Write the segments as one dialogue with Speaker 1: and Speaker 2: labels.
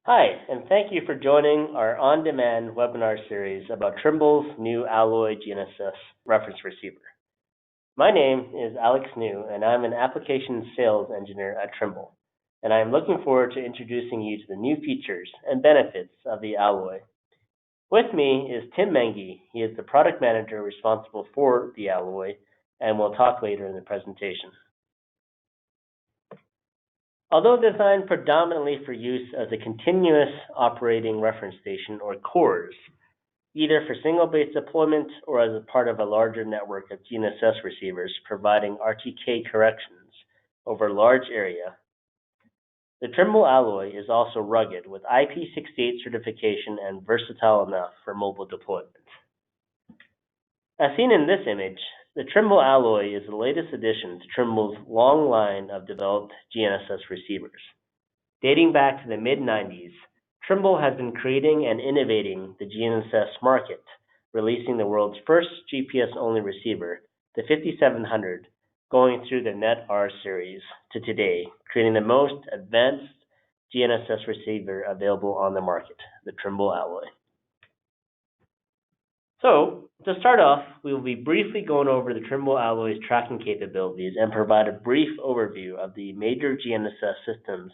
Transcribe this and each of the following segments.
Speaker 1: Hi, and thank you for joining our on-demand webinar series about Trimble's new Alloy GNSS reference receiver. My name is Alex New, and I'm an application sales engineer at Trimble, and I am looking forward to introducing you to the new features and benefits of the Alloy. With me is Tim Mengi. He is the product manager responsible for the Alloy, and we'll talk later in the presentation. Although designed predominantly for use as a continuous operating reference station or CORS, either for single-base deployment or as a part of a larger network of GNSS receivers providing RTK corrections over a large area, the Trimble Alloy is also rugged with Ip68 certification and versatile enough for mobile deployment. As seen in this image, the Trimble Alloy is the latest addition to Trimble's long line of developed GNSS receivers. Dating back to the mid-90s, Trimble has been creating and innovating the GNSS market, releasing the world's first GPS-only receiver, the 5700, going through the Net-R series to today, creating the most advanced GNSS receiver available on the market, the Trimble Alloy. So, to start off, we will be briefly going over the Trimble Alloy's tracking capabilities and provide a brief overview of the major GNSS systems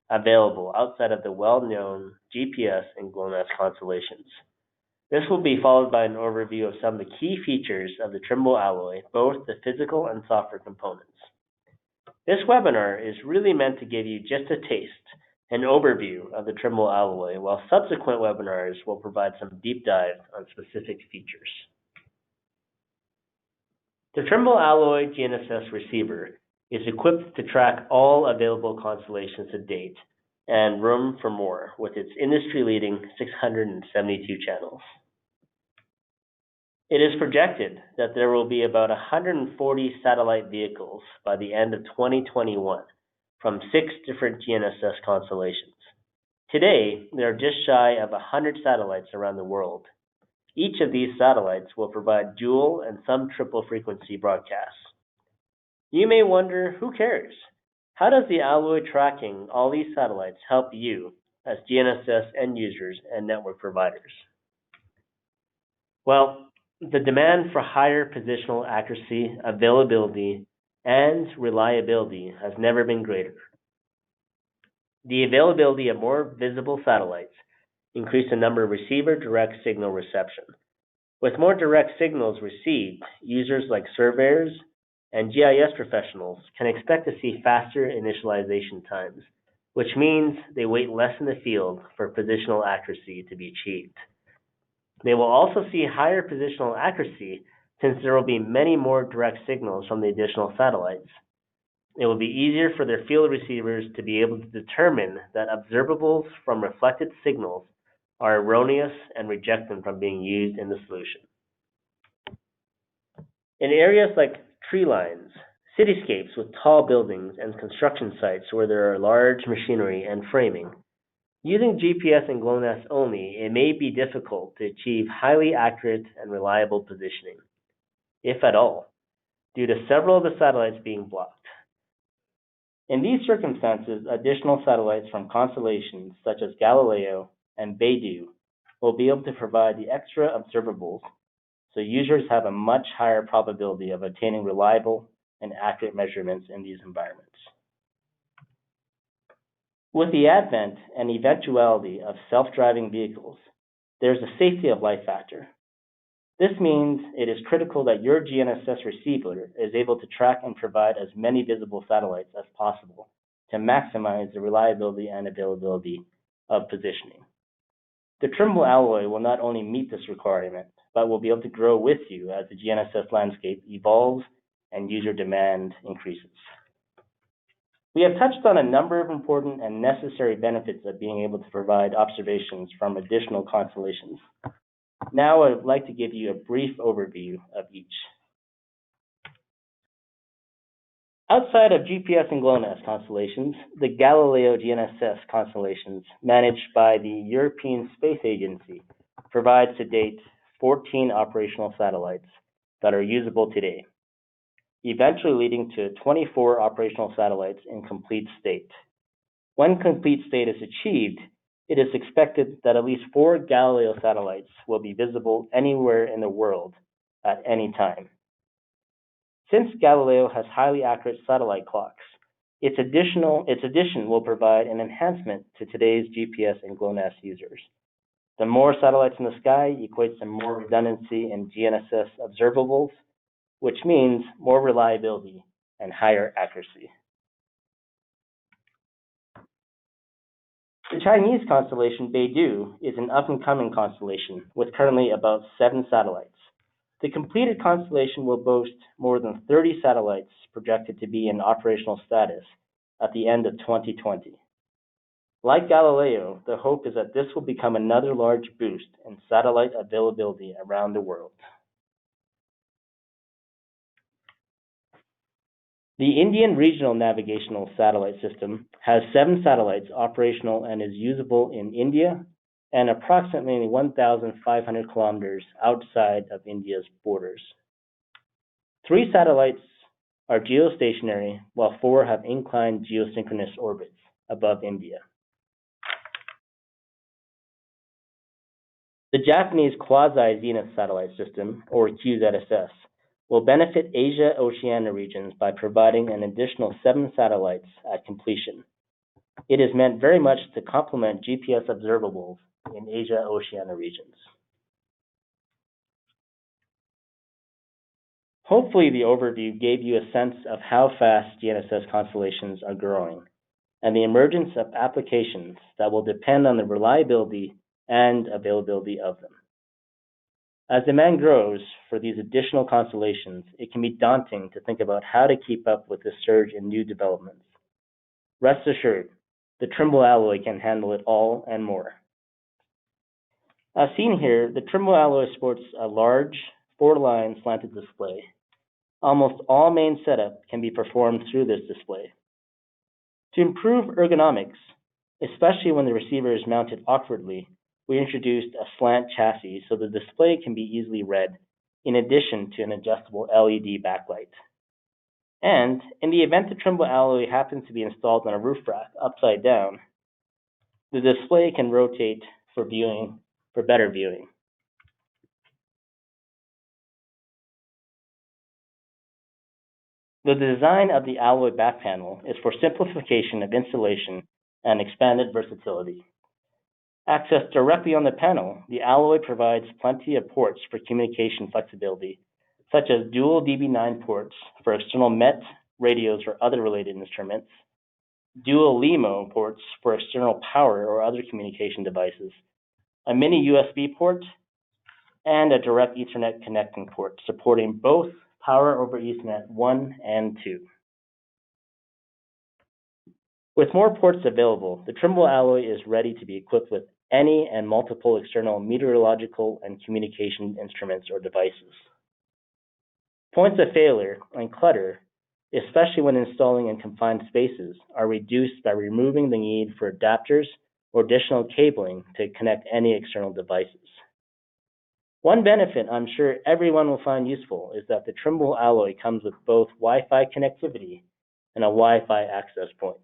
Speaker 1: available outside of the well-known GPS and GLONASS constellations. This will be followed by an overview of some of the key features of the Trimble Alloy, both the physical and software components. This webinar is really meant to give you just a taste, an overview of the Trimble Alloy, while subsequent webinars will provide some deep dive on specific features. The Trimble Alloy GNSS receiver is equipped to track all available constellations to date and room for more with its industry-leading 672 channels. It is projected that there will be about 140 satellite vehicles by the end of 2021 from 6 different GNSS constellations. Today, there are just shy of 100 satellites around the world. Each of these satellites will provide dual and some triple frequency broadcasts. You may wonder, who cares? How does the Alloy tracking all these satellites help you as GNSS end users and network providers? Well, the demand for higher positional accuracy, availability, and reliability has never been greater. The availability of more visible satellites increased the number of receiver direct signal reception. With more direct signals received, users like surveyors and GIS professionals can expect to see faster initialization times, which means they wait less in the field for positional accuracy to be achieved. They will also see higher positional accuracy since there will be many more direct signals from the additional satellites. It will be easier for their field receivers to be able to determine that observables from reflected signals are erroneous and reject them from being used in the solution. In areas like tree lines, cityscapes with tall buildings, and construction sites where there are large machinery and framing, using GPS and GLONASS only, it may be difficult to achieve highly accurate and reliable positioning, if at all, due to several of the satellites being blocked. In these circumstances, additional satellites from constellations such as Galileo and Beidou will be able to provide the extra observables, so users have a much higher probability of obtaining reliable and accurate measurements in these environments. With the advent and eventuality of self-driving vehicles, there's a safety of life factor. This means it is critical that your GNSS receiver is able to track and provide as many visible satellites as possible to maximize the reliability and availability of positioning. The Trimble Alloy will not only meet this requirement, but will be able to grow with you as the GNSS landscape evolves and user demand increases. We have touched on a number of important and necessary benefits of being able to provide observations from additional constellations. Now I would like to give you a brief overview of each. Outside of GPS and GLONASS constellations, the Galileo GNSS constellations managed by the European Space Agency provides to date 14 operational satellites that are usable today, eventually leading to 24 operational satellites in complete state. When complete state is achieved, it is expected that at least 4 Galileo satellites will be visible anywhere in the world at any time. Since Galileo has highly accurate satellite clocks, its addition will provide an enhancement to today's GPS and GLONASS users. The more satellites in the sky equates to more redundancy in GNSS observables, which means more reliability and higher accuracy. The Chinese constellation Beidou is an up-and-coming constellation with currently about 7 satellites. The completed constellation will boast more than 30 satellites projected to be in operational status at the end of 2020. Like Galileo, the hope is that this will become another large boost in satellite availability around the world. The Indian Regional Navigational Satellite System has 7 satellites operational and is usable in India and approximately 1,500 kilometers outside of India's borders. 3 satellites are geostationary, while 4 have inclined geosynchronous orbits above India. The Japanese Quasi-Zenith Satellite System, or QZSS, will benefit Asia-Oceania regions by providing an additional 7 satellites at completion. It is meant very much to complement GPS observables in Asia-Oceania regions. Hopefully the overview gave you a sense of how fast GNSS constellations are growing and the emergence of applications that will depend on the reliability and availability of them. As demand grows for these additional constellations, it can be daunting to think about how to keep up with the surge in new developments. Rest assured, the Trimble alloy can handle it all and more. As seen here, the Trimble alloy sports a large 4-line slanted display. Almost all main setup can be performed through this display. To improve ergonomics, especially when the receiver is mounted awkwardly, we introduced a slant chassis so the display can be easily read, in addition to an adjustable LED backlight. And in the event the Trimble alloy happens to be installed on a roof rack upside down, the display can rotate for better viewing. The design of the alloy back panel is for simplification of installation and expanded versatility. Accessed directly on the panel, the alloy provides plenty of ports for communication flexibility, such as dual DB9 ports for external MET, radios, or other related instruments, dual LEMO ports for external power or other communication devices, a mini USB port, and a direct Ethernet connecting port supporting both Power over Ethernet 1 and 2. With more ports available, the Trimble alloy is ready to be equipped with any and multiple external meteorological and communication instruments or devices. Points of failure and clutter, especially when installing in confined spaces, are reduced by removing the need for adapters or additional cabling to connect any external devices. One benefit I'm sure everyone will find useful is that the Trimble alloy comes with both Wi-Fi connectivity and a Wi-Fi access point.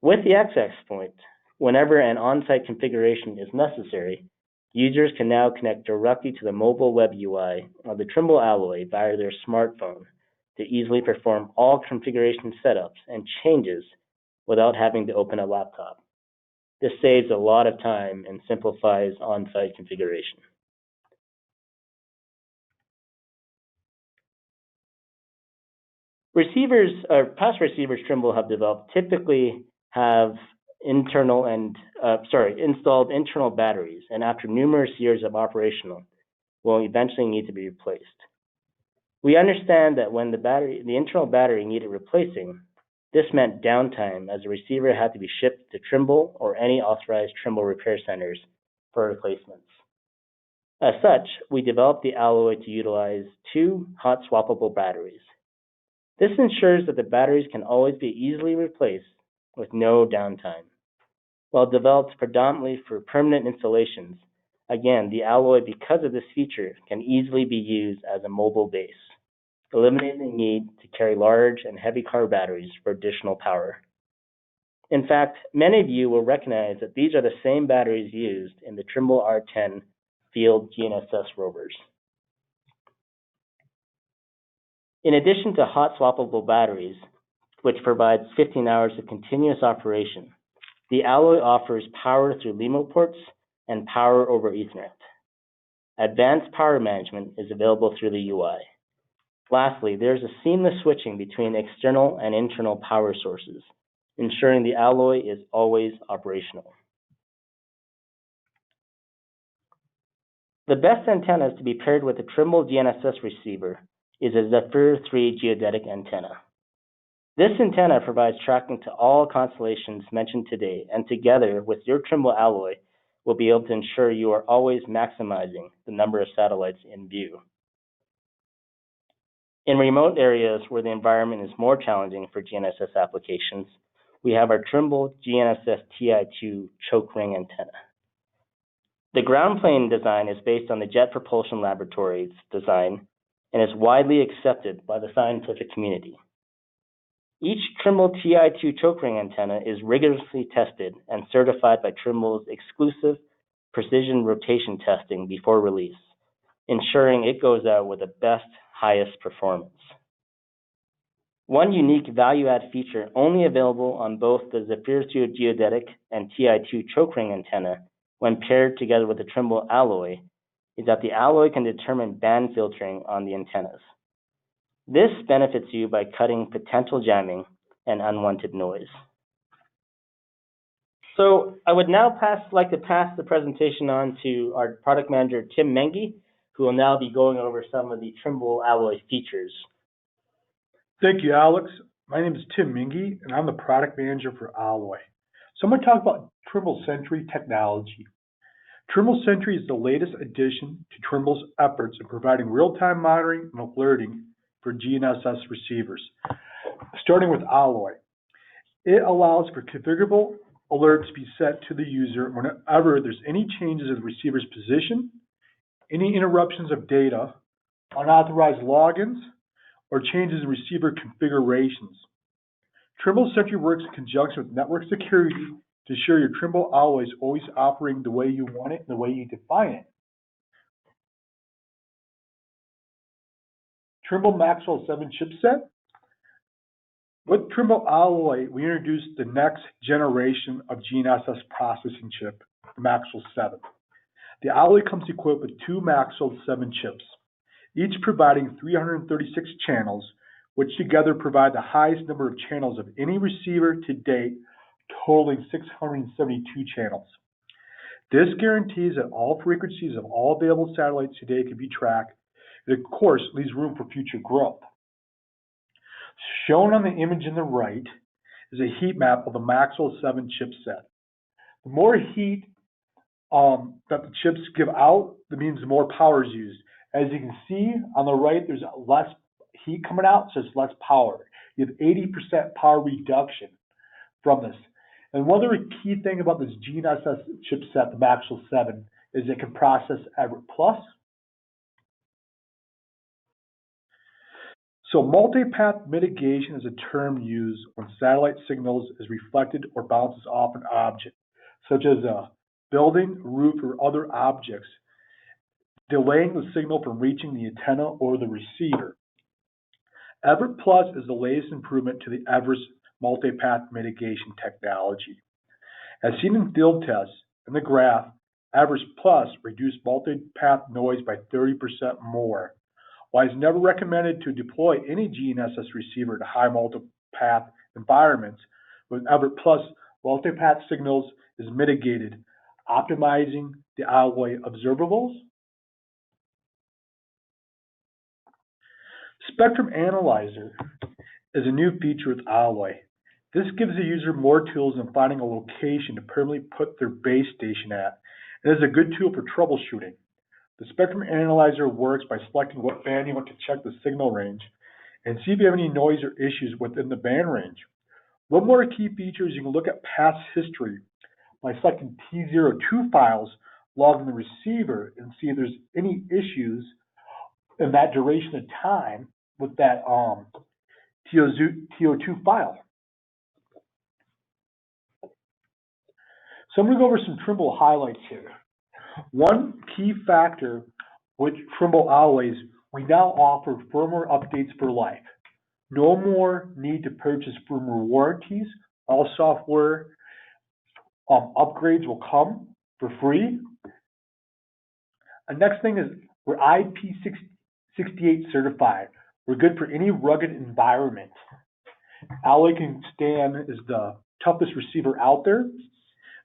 Speaker 1: With the access point, whenever an on-site configuration is necessary, users can now connect directly to the mobile web UI of the Trimble alloy via their smartphone to easily perform all configuration setups and changes without having to open a laptop. This saves a lot of time and simplifies on-site configuration. Past receivers Trimble have developed typically have installed internal batteries, and after numerous years of operational, will eventually need to be replaced. We understand that when the internal battery needed replacing, this meant downtime as the receiver had to be shipped to Trimble or any authorized Trimble repair centers for replacements. As such, we developed the alloy to utilize 2 hot swappable batteries. This ensures that the batteries can always be easily replaced with no downtime. While developed predominantly for permanent installations, again, the alloy, because of this feature, can easily be used as a mobile base, eliminating the need to carry large and heavy car batteries for additional power. In fact, many of you will recognize that these are the same batteries used in the Trimble R10 field GNSS rovers. In addition to hot swappable batteries, which provides 15 hours of continuous operation, the Alloy offers power through LEMO ports and power over Ethernet. Advanced power management is available through the UI. Lastly, there is a seamless switching between external and internal power sources, ensuring the Alloy is always operational. The best antennas to be paired with the Trimble GNSS receiver is a Zephyr 3 geodetic antenna. This antenna provides tracking to all constellations mentioned today, and together with your Trimble Alloy, will be able to ensure you are always maximizing the number of satellites in view. In remote areas where the environment is more challenging for GNSS applications, we have our Trimble GNSS TI2 choke ring antenna. The ground plane design is based on the Jet Propulsion Laboratory's design and is widely accepted by the scientific community. Each Trimble TI2 choke ring antenna is rigorously tested and certified by Trimble's exclusive precision rotation testing before release, ensuring it goes out with the best, highest performance. One unique value-add feature only available on both the Zephyr 2 geodetic and TI2 choke ring antenna when paired together with the Trimble Alloy is that the Alloy can determine band filtering on the antennas. This benefits you by cutting potential jamming and unwanted noise. So I would now like to pass the presentation on to our product manager, Tim Mengi, who will now be going over some of the Trimble Alloy features.
Speaker 2: Thank you, Alex. My name is Tim Mengi, and I'm the product manager for Alloy. So I'm going to talk about Trimble Sentry technology. Trimble Sentry is the latest addition to Trimble's efforts in providing real-time monitoring and alerting for GNSS receivers. Starting with Alloy, it allows for configurable alerts to be set to the user whenever there's any changes in the receiver's position, any interruptions of data, unauthorized logins, or changes in receiver configurations. Trimble Sentry works in conjunction with network security to ensure your Trimble Alloy is always operating the way you want it and the way you define it. Trimble Maxwell 7 chipset. With Trimble Alloy, we introduced the next generation of GNSS processing chip, the Maxwell 7. The Alloy comes equipped with two Maxwell 7 chips, each providing 336 channels, which together provide the highest number of channels of any receiver to date, totaling 672 channels. This guarantees that all frequencies of all available satellites today can be tracked, and of course leaves room for future growth. Shown on the image in the right is a heat map of the Maxwell 7 chipset. The more heat that the chips give out, that means the more power is used. As you can see on the right, there's less heat coming out, so it's less power. You have 80% power reduction from this. And one other key thing about this GNSS chipset, the Maxwell 7, is it can process Everett Plus. So multipath mitigation is a term used when satellite signals is reflected or bounces off an object, such as a building, roof, or other objects, delaying the signal from reaching the antenna or the receiver. Everett Plus is the latest improvement to the Everest multipath mitigation technology. As seen in field tests, in the graph, Everest Plus reduced multipath noise by 30% more. While it's never recommended to deploy any GNSS receiver to high multipath environments, with Everett Plus, multipath signals is mitigated, optimizing the Alloy observables. Spectrum Analyzer is a new feature with Alloy. This gives the user more tools in finding a location to permanently put their base station at, and is a good tool for troubleshooting. The Spectrum Analyzer works by selecting what band you want to check the signal range and see if you have any noise or issues within the band range. One more key feature is you can look at past history by selecting T02 files logged in the receiver and see if there's any issues in that duration of time with that TO2 file. So I'm going to go over some Trimble highlights here. One key factor with Trimble alloys, we now offer firmware updates for life. No more need to purchase firmware warranties. All software upgrades will come for free. The next thing is we're Ip68 certified. We're good for any rugged environment. Alloy can stand as the toughest receiver out there.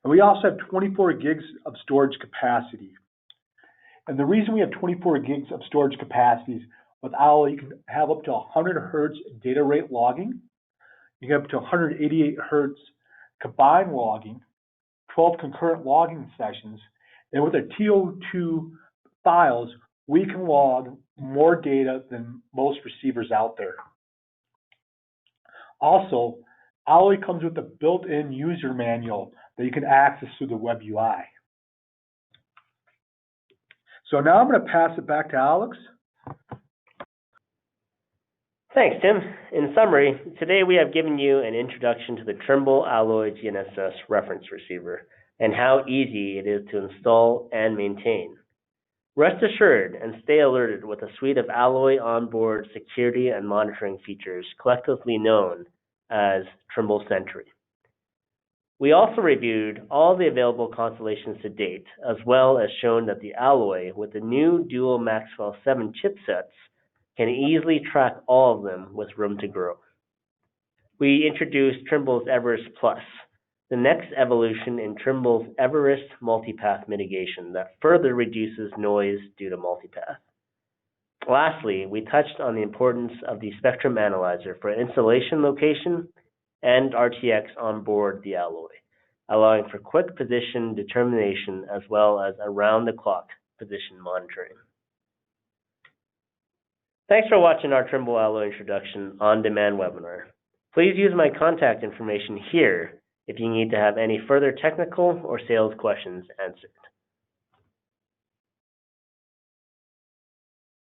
Speaker 2: And we also have 24 gigs of storage capacity. And the reason we have 24 gigs of storage capacities with Alloy, you can have up to 100 hertz data rate logging. You can have up to 188 hertz combined logging, 12 concurrent logging sessions. And with our TO2 files, we can log more data than most receivers out there. Also, Alloy comes with a built-in user manual that you can access through the web UI. So now I'm going to pass it back to Alex.
Speaker 1: Thanks, Tim. In summary, today we have given you an introduction to the Trimble Alloy GNSS reference receiver and how easy it is to install and maintain. Rest assured and stay alerted with a suite of Alloy onboard security and monitoring features collectively known as Trimble Sentry. We also reviewed all the available constellations to date, as well as shown that the Alloy with the new dual Maxwell 7 chipsets can easily track all of them with room to grow. We introduced Trimble's Everest Plus, the next evolution in Trimble's Everest Multipath Mitigation that further reduces noise due to multipath. Lastly, we touched on the importance of the Spectrum Analyzer for installation location and RTX on board the Alloy, allowing for quick position determination as well as around-the-clock position monitoring. Thanks for watching our Trimble Alloy Introduction on-demand webinar. Please use my contact information here if you need to have any further technical or sales questions answered.